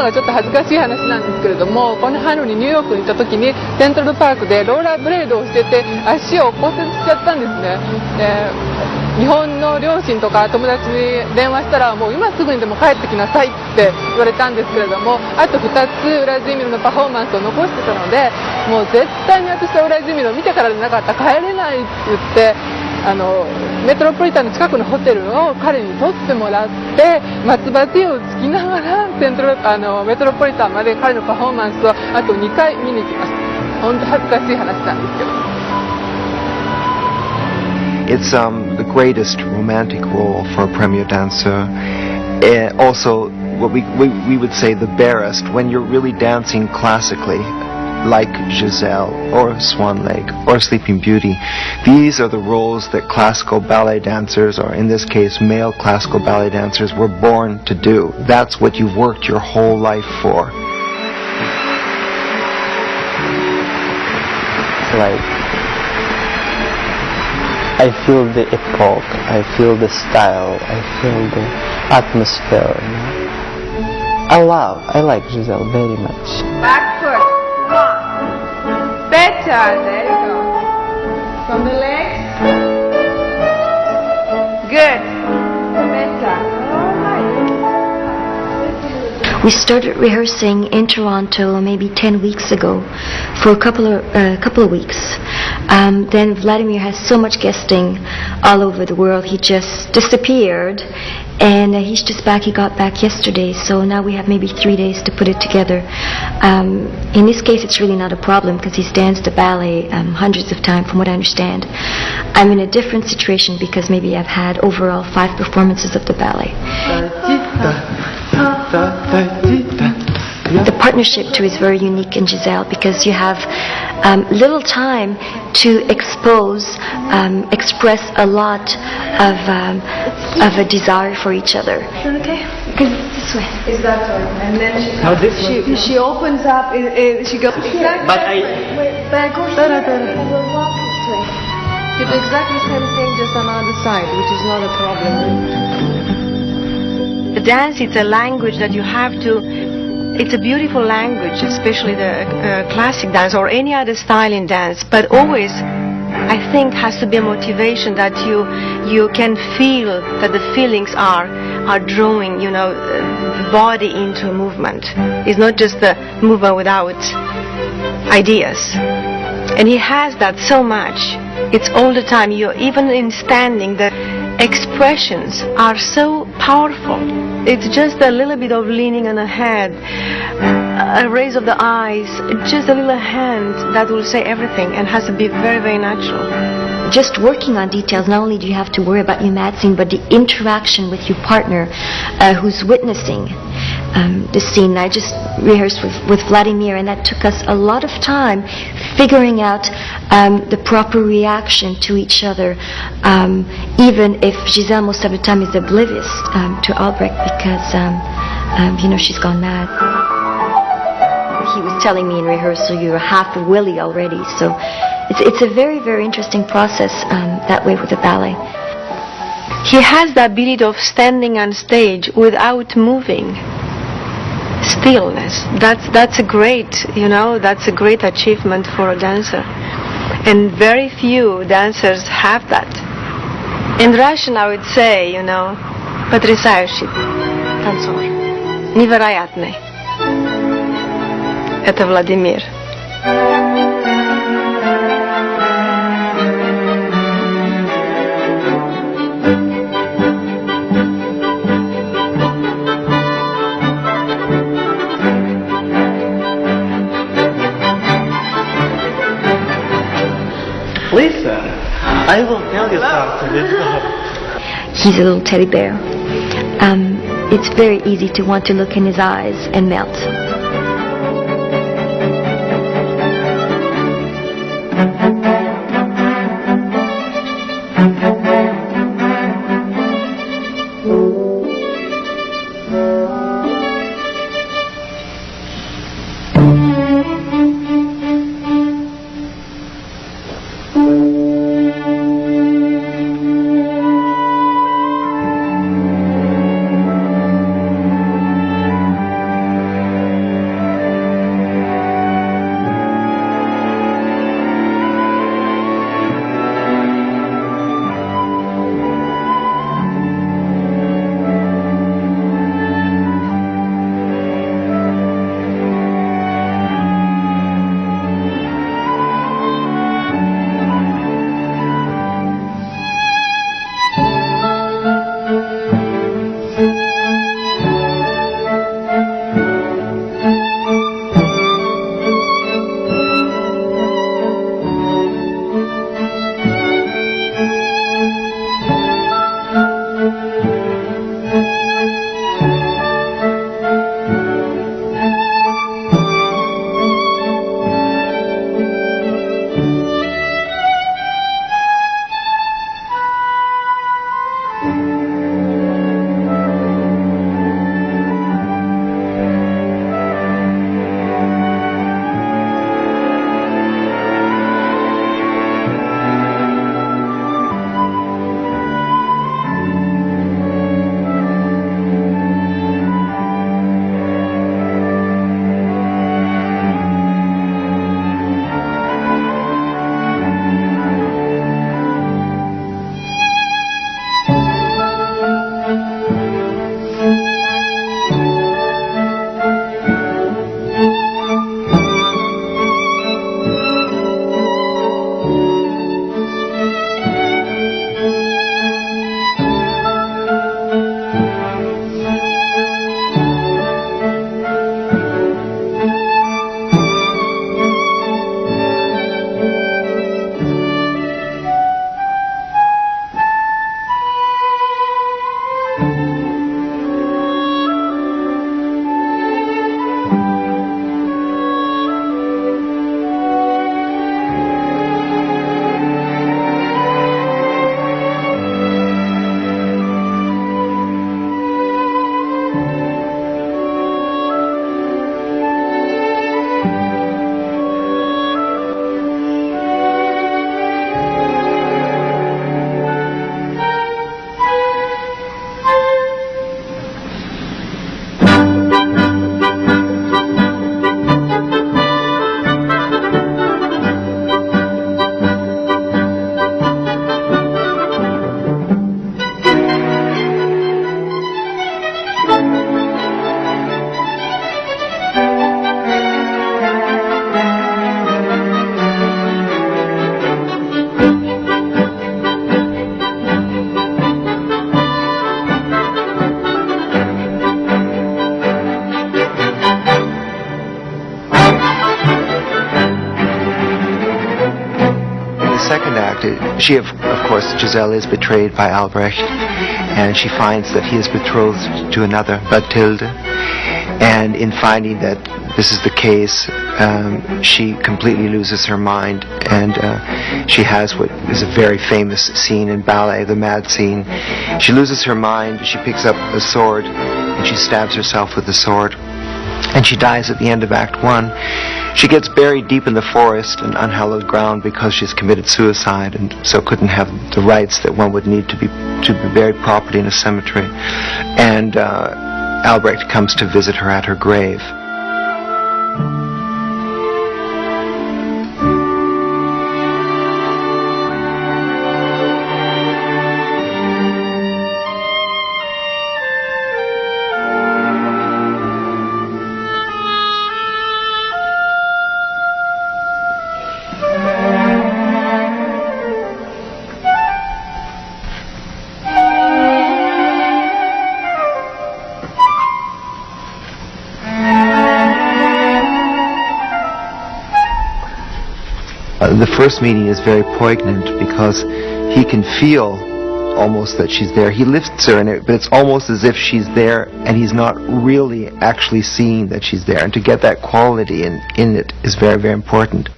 はちょっと恥ずかしい話なんですけれども、この春にニューヨークに行った時にセントラルパークでローラーブレードをしてて足を骨折しちゃったんですね。日本の両親とか友達に電話したらもう今すぐにでも帰ってきなさいって言われたんですけれども、あと2つウラジーミルのパフォーマンスを残してたので、もう絶対に私はウラジーミルを見てからでなかったら帰れないって言って、メトロポリタンの近くのホテルを彼に取ってもらって松葉杖をつきながらメトロポリタンまで彼のパフォーマンスをあと2回見に行きました。本当恥ずかしい話なんですけど。It's the greatest romantic role for a premier dancer. Also, what we would say the barest when you're really dancing classically, like Giselle or Swan Lake or Sleeping Beauty. These are the roles that classical ballet dancers, or in this case male classical ballet dancers, were born to do. That's what you've worked your whole life for. Like, I feel the epoch, I feel the style, I feel the atmosphere. I like Giselle very much. Back foot, one, better, there you go. From the legs, good, better. We started rehearsing in Toronto maybe 10 weeks ago for a couple of weeks. Then Vladimir has so much guesting all over the world, he just disappeared, and he's just back. He got back yesterday, so now we have maybe 3 days to put it together. In this case it's really not a problem because he's danced the ballet hundreds of times, from what I understand. I'm in a different situation because maybe I've had overall 5 performances of the ballet. The partnership too is very unique in Giselle because you have little time to express a lot of a desire for each other. Is that okay? This way. Is that right? And then she opens up. She goes. Exactly. But I. But I go here. We'll walk this way. You do exactly the same thing, just on the other side, which is not a problem. The dance, it's a language that you have to. It's a beautiful language, especially the classic dance or any other style in dance. But always, I think, has to be a motivation that you can feel that the feelings are drawing, the body into a movement. It's not just the movement without ideas. And he has that so much. It's all the time. Even in standing, the expressions are so powerful. It's just a little bit of leaning on a head, a raise of the eyes, just a little hand that will say everything and has to be very, very natural. Just working on details, not only do you have to worry about your mat scene, but the interaction with your partner who's witnessing the scene. I just rehearsed with Vladimir, and that took us a lot of time figuring out the proper reaction to each other, even if Giselle most of the time is oblivious to Albrecht because she's gone mad. He was telling me in rehearsal, you're half a Willy already, so it's a very, very interesting process that way with the ballet. He has the ability of standing on stage without moving. Stillness. That's a great, that's a great achievement for a dancer. And very few dancers have that. In Russian I would say, потрясающий танцор. Невероятный. Это Владимир. Listen, I will tell you something. He's a little teddy bear. It's very easy to want to look in his eyes and melt. second act, she of course, Giselle is betrayed by Albrecht, and she finds that he is betrothed to another, Bathilde, and in finding that this is the case, she completely loses her mind, and she has what is a very famous scene in ballet, the mad scene. She loses her mind, she picks up a sword, and she stabs herself with the sword, and she dies at the end of Act 1. She gets buried deep in the forest and unhallowed ground because she's committed suicide, and so couldn't have the rights that one would need to be buried properly in a cemetery. And Albrecht comes to visit her at her grave. The first meeting is very poignant because he can feel almost that she's there. He lifts her in it, but it's almost as if she's there and he's not really actually seeing that she's there. And to get that quality in it is very, very important.